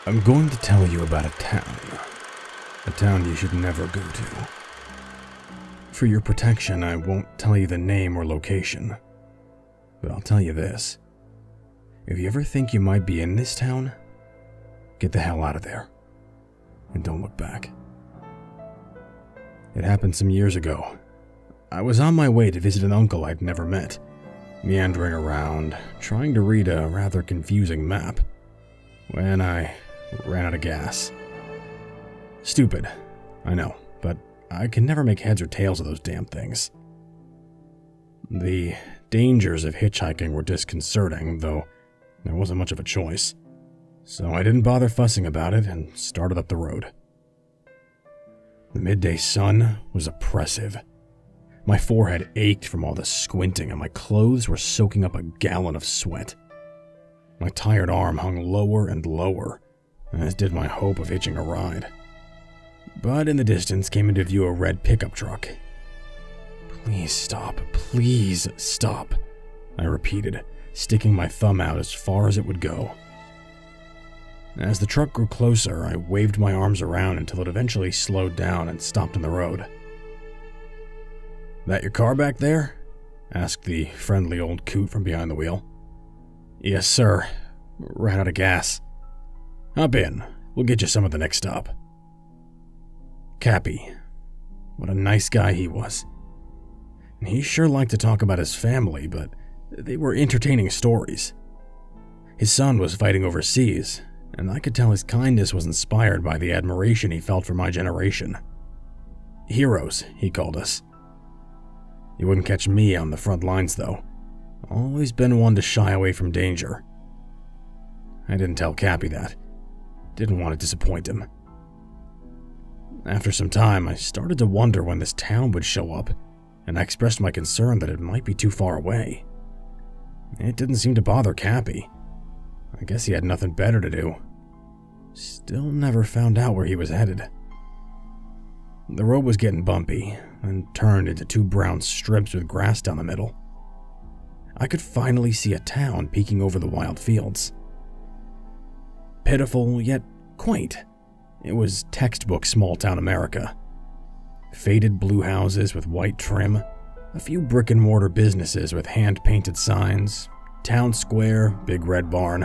I'm going to tell you about a town you should never go to. For your protection, I won't tell you the name or location, but I'll tell you this. If you ever think you might be in this town, get the hell out of there, and don't look back. It happened some years ago. I was on my way to visit an uncle I'd never met, meandering around, trying to read a rather confusing map, when I ran out of gas. Stupid, I know, but I can never make heads or tails of those damn things. The dangers of hitchhiking were disconcerting, though there wasn't much of a choice, so I didn't bother fussing about it and started up the road. The midday sun was oppressive. My forehead ached from all the squinting, and my clothes were soaking up a gallon of sweat. My tired arm hung lower and lower, as did my hope of hitching a ride. But in the distance came into view a red pickup truck. Please stop, I repeated, sticking my thumb out as far as it would go. As the truck grew closer, I waved my arms around until it eventually slowed down and stopped in the road. "That your car back there?" asked the friendly old coot from behind the wheel. "Yes, sir. Ran out of gas." "Hop in. We'll get you some at the next stop." Cappy. What a nice guy he was. And he sure liked to talk about his family, but they were entertaining stories. His son was fighting overseas, and I could tell his kindness was inspired by the admiration he felt for my generation. Heroes, he called us. You wouldn't catch me on the front lines, though. Always been one to shy away from danger. I didn't tell Cappy that. Didn't want to disappoint him. After some time, I started to wonder when this town would show up, and I expressed my concern that it might be too far away. It didn't seem to bother Cappy. I guess he had nothing better to do. Still never found out where he was headed. The road was getting bumpy, and turned into two brown strips with grass down the middle. I could finally see a town peeking over the wild fields. Pitiful, yet quaint. It was textbook small-town America. Faded blue houses with white trim, a few brick-and-mortar businesses with hand-painted signs, town square, big red barn,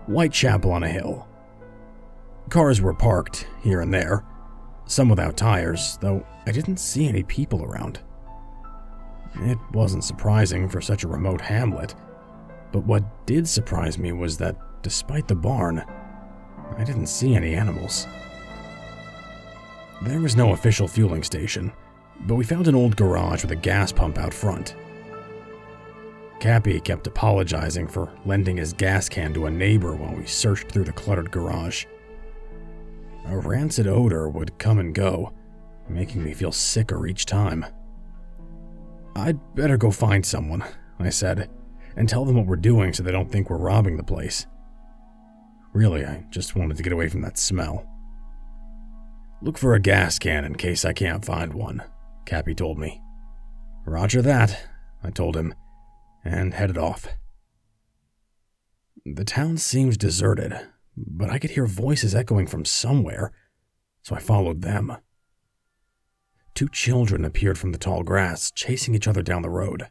white chapel on a hill. Cars were parked here and there, some without tires, though I didn't see any people around. It wasn't surprising for such a remote hamlet, but what did surprise me was that, despite the barn, I didn't see any animals. There was no official fueling station, but we found an old garage with a gas pump out front. Cappy kept apologizing for lending his gas can to a neighbor while we searched through the cluttered garage. A rancid odor would come and go, making me feel sicker each time. "I'd better go find someone," I said, "and tell them what we're doing so they don't think we're robbing the place." Really, I just wanted to get away from that smell. "Look for a gas can in case I can't find one," Cappy told me. "Roger that," I told him, and headed off. The town seemed deserted, but I could hear voices echoing from somewhere, so I followed them. Two children appeared from the tall grass, chasing each other down the road.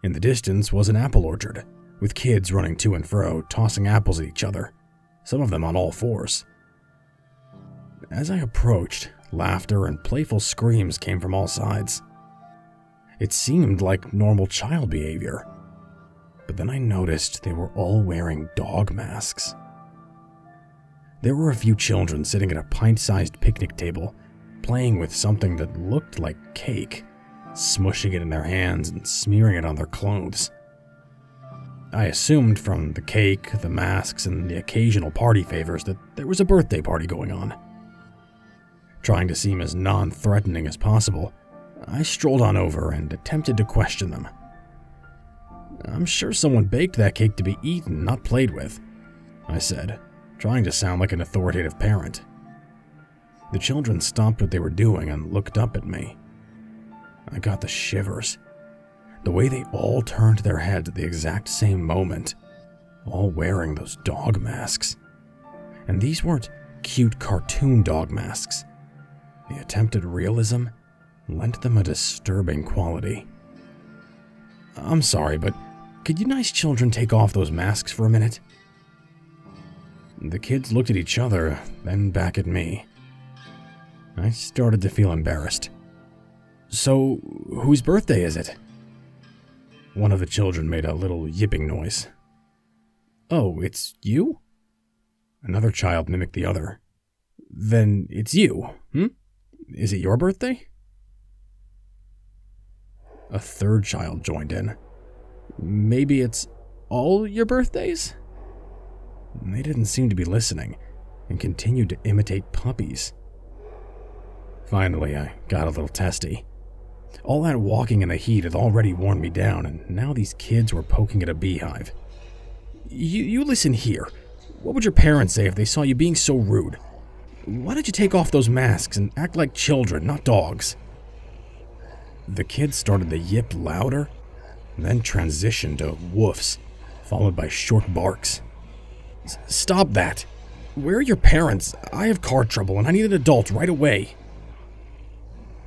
In the distance was an apple orchard, with kids running to and fro, tossing apples at each other, some of them on all fours. As I approached, laughter and playful screams came from all sides. It seemed like normal child behavior, but then I noticed they were all wearing dog masks. There were a few children sitting at a pint-sized picnic table, playing with something that looked like cake, smushing it in their hands and smearing it on their clothes. I assumed from the cake, the masks, and the occasional party favors that there was a birthday party going on. Trying to seem as non-threatening as possible, I strolled on over and attempted to question them. "I'm sure someone baked that cake to be eaten, not played with," I said, trying to sound like an authoritative parent. The children stopped what they were doing and looked up at me. I got the shivers. The way they all turned their heads at the exact same moment, all wearing those dog masks. and these weren't cute cartoon dog masks. The attempted realism lent them a disturbing quality. "I'm sorry, but could you nice children take off those masks for a minute?" The kids looked at each other, then back at me. I started to feel embarrassed. "So, whose birthday is it?" One of the children made a little yipping noise. "Oh, it's you?" Another child mimicked the other. "Then it's you, Is it your birthday?" A third child joined in. "Maybe it's all your birthdays?" They didn't seem to be listening and continued to imitate puppies. Finally, I got a little testy. All that walking in the heat had already worn me down, and now these kids were poking at a beehive. You listen here. What would your parents say if they saw you being so rude? Why don't you take off those masks and act like children, not dogs?" The kids started to yip louder, then transitioned to woofs, followed by short barks. "Stop that! Where are your parents? I have car trouble and I need an adult right away."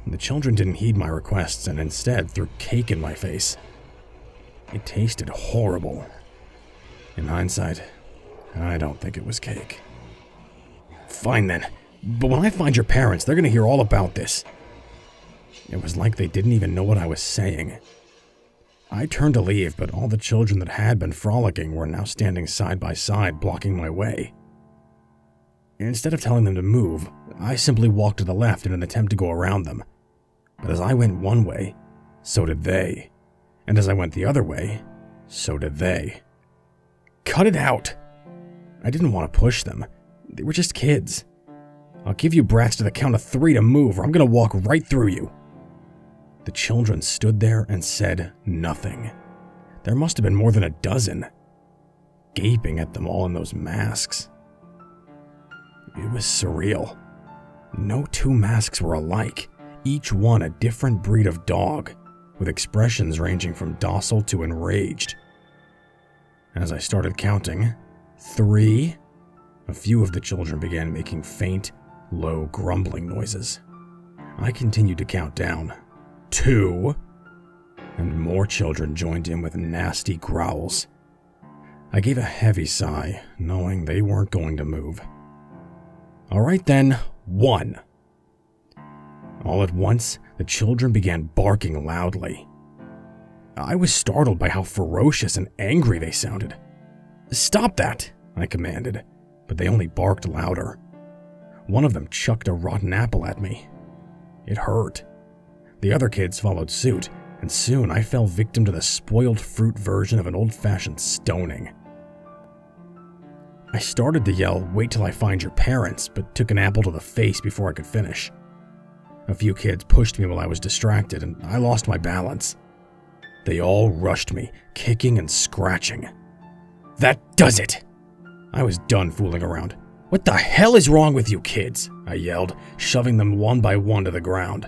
The children didn't heed my requests and instead threw cake in my face. It tasted horrible. In hindsight, I don't think it was cake. "Fine then, but when I find your parents, they're going to hear all about this." It was like they didn't even know what I was saying. I turned to leave, but all the children that had been frolicking were now standing side by side, blocking my way. Instead of telling them to move, I simply walked to the left in an attempt to go around them. But as I went one way, so did they. And as I went the other way, so did they. "Cut it out!" I didn't want to push them. They were just kids. "I'll give you brats to the count of 3 to move, or I'm going to walk right through you." The children stood there and said nothing. There must have been more than a dozen, gaping at them all in those masks. It was surreal. No two masks were alike, each one a different breed of dog, with expressions ranging from docile to enraged. As I started counting, 3, a few of the children began making faint, low grumbling noises. I continued to count down. 2, and more children joined in with nasty growls. I gave a heavy sigh, knowing they weren't going to move. "All right then, 1. All at once, the children began barking loudly. I was startled by how ferocious and angry they sounded. "Stop that!" I commanded, but they only barked louder. One of them chucked a rotten apple at me. It hurt. The other kids followed suit, and soon I fell victim to the spoiled fruit version of an old-fashioned stoning. I started to yell, "Wait till I find your parents," but took an apple to the face before I could finish. A few kids pushed me while I was distracted, and I lost my balance. They all rushed me, kicking and scratching. "That does it!" I was done fooling around. "What the hell is wrong with you kids?" I yelled, shoving them one by one to the ground.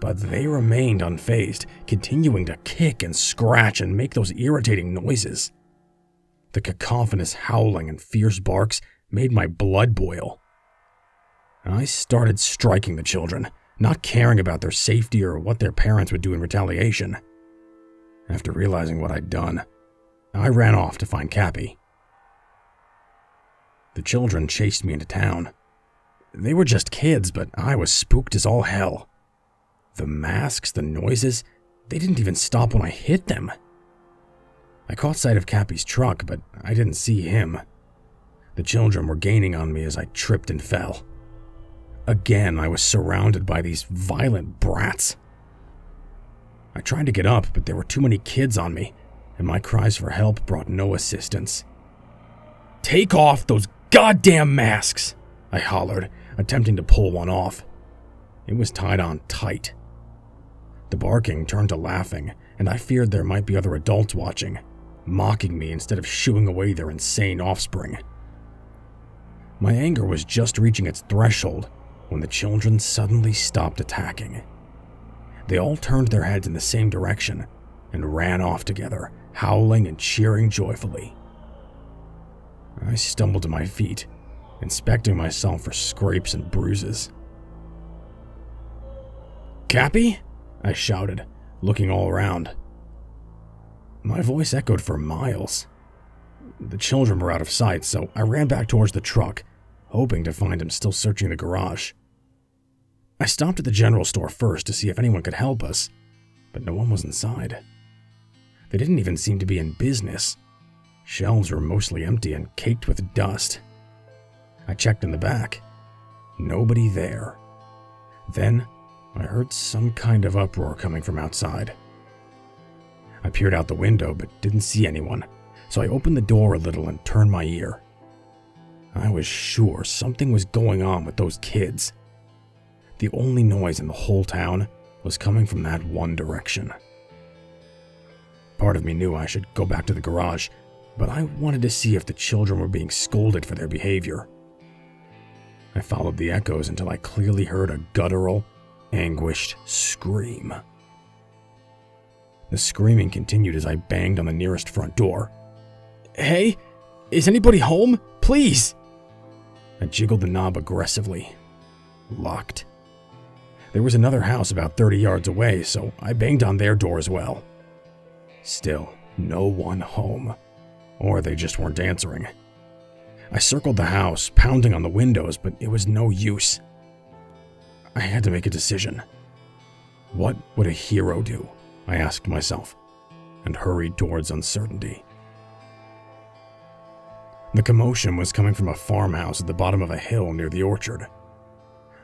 But they remained unfazed, continuing to kick and scratch and make those irritating noises. The cacophonous howling and fierce barks made my blood boil. I started striking the children, not caring about their safety or what their parents would do in retaliation. After realizing what I'd done, I ran off to find Cappy. The children chased me into town. They were just kids, but I was spooked as all hell. The masks, the noises, they didn't even stop when I hit them. I caught sight of Cappy's truck, but I didn't see him. The children were gaining on me as I tripped and fell. Again, I was surrounded by these violent brats. I tried to get up, but there were too many kids on me, and my cries for help brought no assistance. "Take off those goddamn masks!" I hollered, attempting to pull one off. It was tied on tight. The barking turned to laughing, and I feared there might be other adults watching, mocking me instead of shooing away their insane offspring. My anger was just reaching its threshold when the children suddenly stopped attacking. They all turned their heads in the same direction and ran off together, howling and cheering joyfully. I stumbled to my feet, inspecting myself for scrapes and bruises. "Cappy?" I shouted, looking all around. My voice echoed for miles. The children were out of sight, so I ran back towards the truck, hoping to find him still searching the garage. I stopped at the general store first to see if anyone could help us, but no one was inside. They didn't even seem to be in business. Shelves were mostly empty and caked with dust. I checked in the back. Nobody there. Then I heard some kind of uproar coming from outside. I peered out the window but didn't see anyone, so I opened the door a little and turned my ear. I was sure something was going on with those kids. The only noise in the whole town was coming from that one direction. Part of me knew I should go back to the garage, but I wanted to see if the children were being scolded for their behavior. I followed the echoes until I clearly heard a guttural, anguished scream. The screaming continued as I banged on the nearest front door. "Hey, is anybody home? Please!" I jiggled the knob aggressively. Locked. There was another house about 30 yards away, so I banged on their door as well. Still, no one home. Or they just weren't answering. I circled the house, pounding on the windows, but it was no use. I had to make a decision. What would a hero do? I asked myself, and hurried towards uncertainty. The commotion was coming from a farmhouse at the bottom of a hill near the orchard.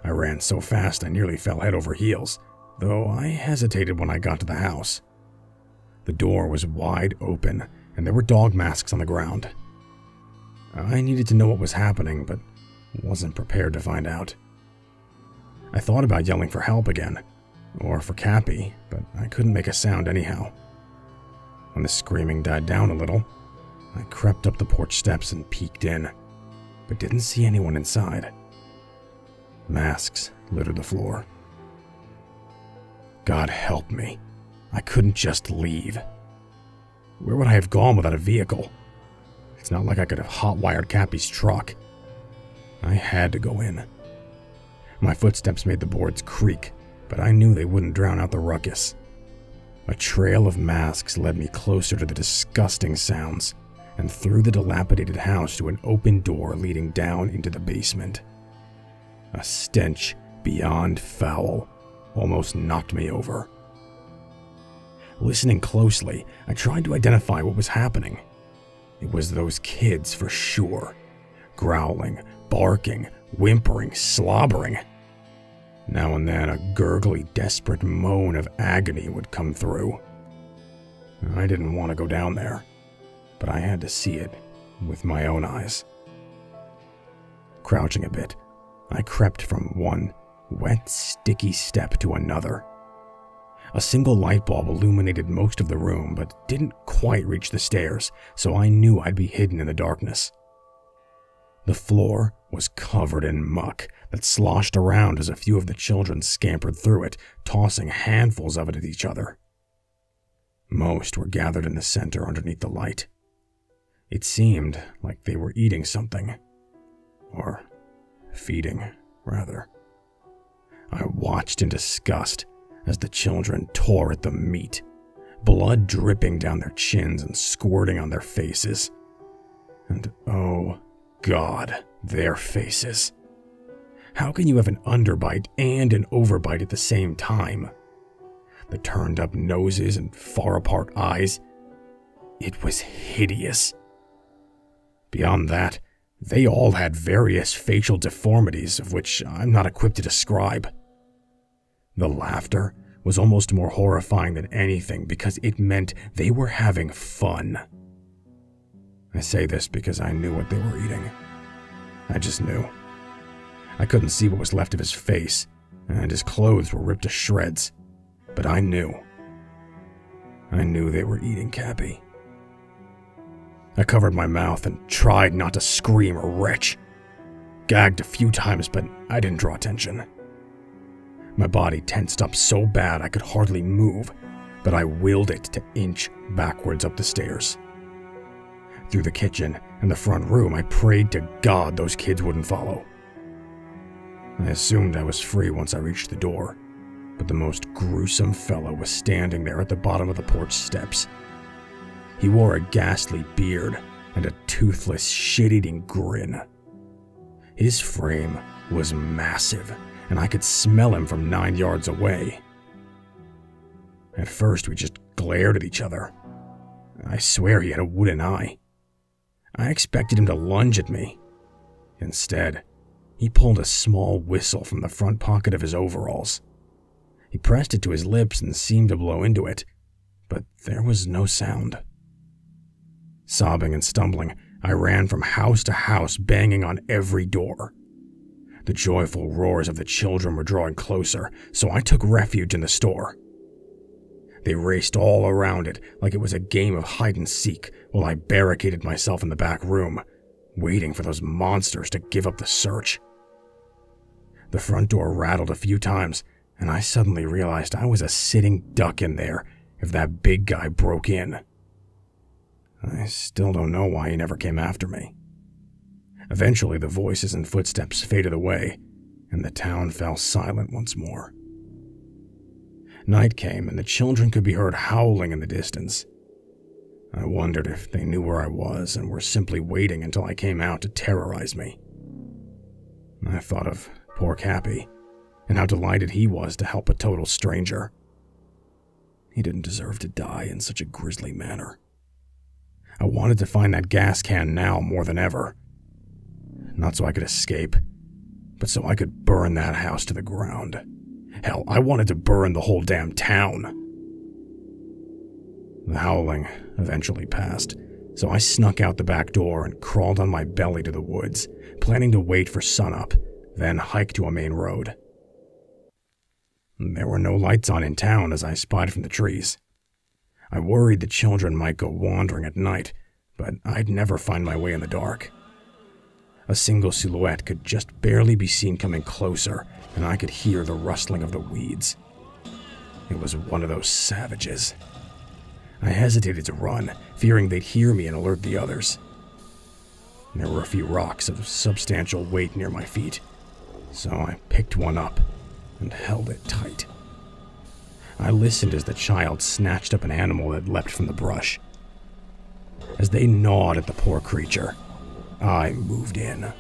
I ran so fast I nearly fell head over heels, though I hesitated when I got to the house. The door was wide open, and there were dog masks on the ground. I needed to know what was happening, but wasn't prepared to find out. I thought about yelling for help again, or for Cappy, but I couldn't make a sound anyhow. When the screaming died down a little, I crept up the porch steps and peeked in, but didn't see anyone inside. Masks littered the floor. God help me. I couldn't just leave. Where would I have gone without a vehicle? It's not like I could have hot-wired Cappy's truck. I had to go in. My footsteps made the boards creak, but I knew they wouldn't drown out the ruckus. A trail of masks led me closer to the disgusting sounds, and through the dilapidated house to an open door leading down into the basement. A stench beyond foul almost knocked me over. Listening closely, I tried to identify what was happening. It was those kids for sure. Growling, barking, whimpering, slobbering. Now and then a gurgly, desperate moan of agony would come through. I didn't want to go down there, but I had to see it with my own eyes. Crouching a bit, I crept from one wet, sticky step to another. A single light bulb illuminated most of the room, but didn't quite reach the stairs, so I knew I'd be hidden in the darkness. The floor was covered in muck that sloshed around as a few of the children scampered through it, tossing handfuls of it at each other. Most were gathered in the center underneath the light. It seemed like they were eating something. Or feeding, rather. I watched in disgust as the children tore at the meat, blood dripping down their chins and squirting on their faces. And oh God, their faces. How can you have an underbite and an overbite at the same time? The turned up noses and far apart eyes. It was hideous. Beyond that, they all had various facial deformities of which I'm not equipped to describe. The laughter was almost more horrifying than anything because it meant they were having fun. I say this because I knew what they were eating. I just knew. I couldn't see what was left of his face, and his clothes were ripped to shreds, but I knew. I knew they were eating Cappy. I covered my mouth and tried not to scream or retch. Gagged a few times, but I didn't draw attention. My body tensed up so bad I could hardly move, but I willed it to inch backwards up the stairs. Through the kitchen and the front room, I prayed to God those kids wouldn't follow. I assumed I was free once I reached the door, but the most gruesome fellow was standing there at the bottom of the porch steps. He wore a ghastly beard and a toothless, shit-eating grin. His frame was massive, and I could smell him from 9 yards away. At first, we just glared at each other. I swear he had a wooden eye. I expected him to lunge at me. Instead, he pulled a small whistle from the front pocket of his overalls. He pressed it to his lips and seemed to blow into it, but there was no sound. Sobbing and stumbling, I ran from house to house, banging on every door. The joyful roars of the children were drawing closer, so I took refuge in the store. They raced all around it like it was a game of hide-and-seek, while I barricaded myself in the back room, waiting for those monsters to give up the search. The front door rattled a few times, and I suddenly realized I was a sitting duck in there if that big guy broke in. I still don't know why he never came after me. Eventually, the voices and footsteps faded away, and the town fell silent once more. Night came, and the children could be heard howling in the distance. I wondered if they knew where I was and were simply waiting until I came out to terrorize me. I thought of poor Cappy, and how delighted he was to help a total stranger. He didn't deserve to die in such a grisly manner. I wanted to find that gas can now more than ever. Not so I could escape, but so I could burn that house to the ground. Hell, I wanted to burn the whole damn town. The howling eventually passed, so I snuck out the back door and crawled on my belly to the woods, planning to wait for sunup, then hike to a main road. There were no lights on in town as I spied from the trees. I worried the children might go wandering at night, but I'd never find my way in the dark. A single silhouette could just barely be seen coming closer, and I could hear the rustling of the weeds. It was one of those savages. I hesitated to run, fearing they'd hear me and alert the others. There were a few rocks of substantial weight near my feet, so I picked one up and held it tight. I listened as the child snatched up an animal that leapt from the brush. As they gnawed at the poor creature, I moved in.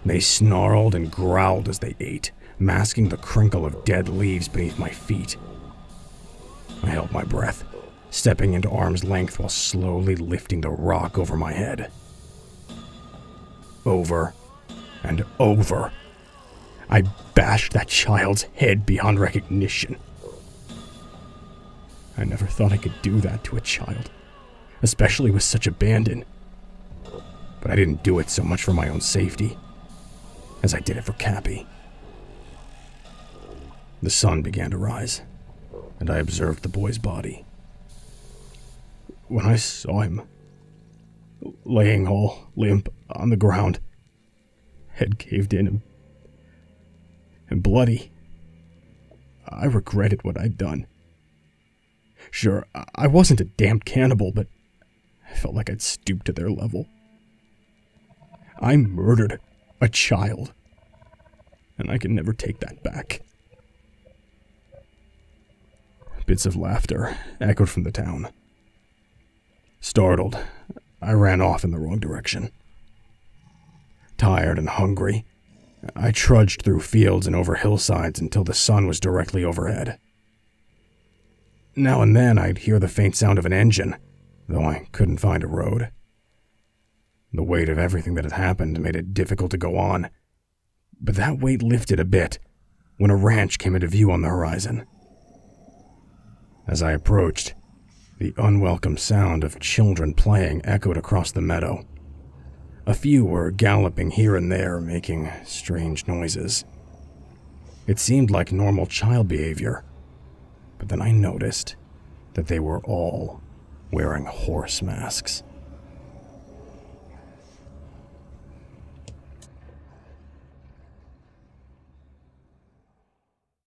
They snarled and growled as they ate, masking the crinkle of dead leaves beneath my feet. I held my breath, stepping into arm's length while slowly lifting the rock over my head. Over and over, I bashed that child's head beyond recognition. I never thought I could do that to a child, especially with such abandon. But I didn't do it so much for my own safety as I did it for Cappy. The sun began to rise, and I observed the boy's body. When I saw him, laying all limp on the ground, head caved in and bloody, I regretted what I'd done. Sure, I wasn't a damned cannibal, but I felt like I'd stooped to their level. I murdered a child, and I can never take that back. Bits of laughter echoed from the town. Startled, I ran off in the wrong direction. Tired and hungry, I trudged through fields and over hillsides until the sun was directly overhead. Now and then I'd hear the faint sound of an engine, though I couldn't find a road. The weight of everything that had happened made it difficult to go on, but that weight lifted a bit when a ranch came into view on the horizon. As I approached, the unwelcome sound of children playing echoed across the meadow. A few were galloping here and there, making strange noises. It seemed like normal child behavior, but then I noticed that they were all wearing horse masks.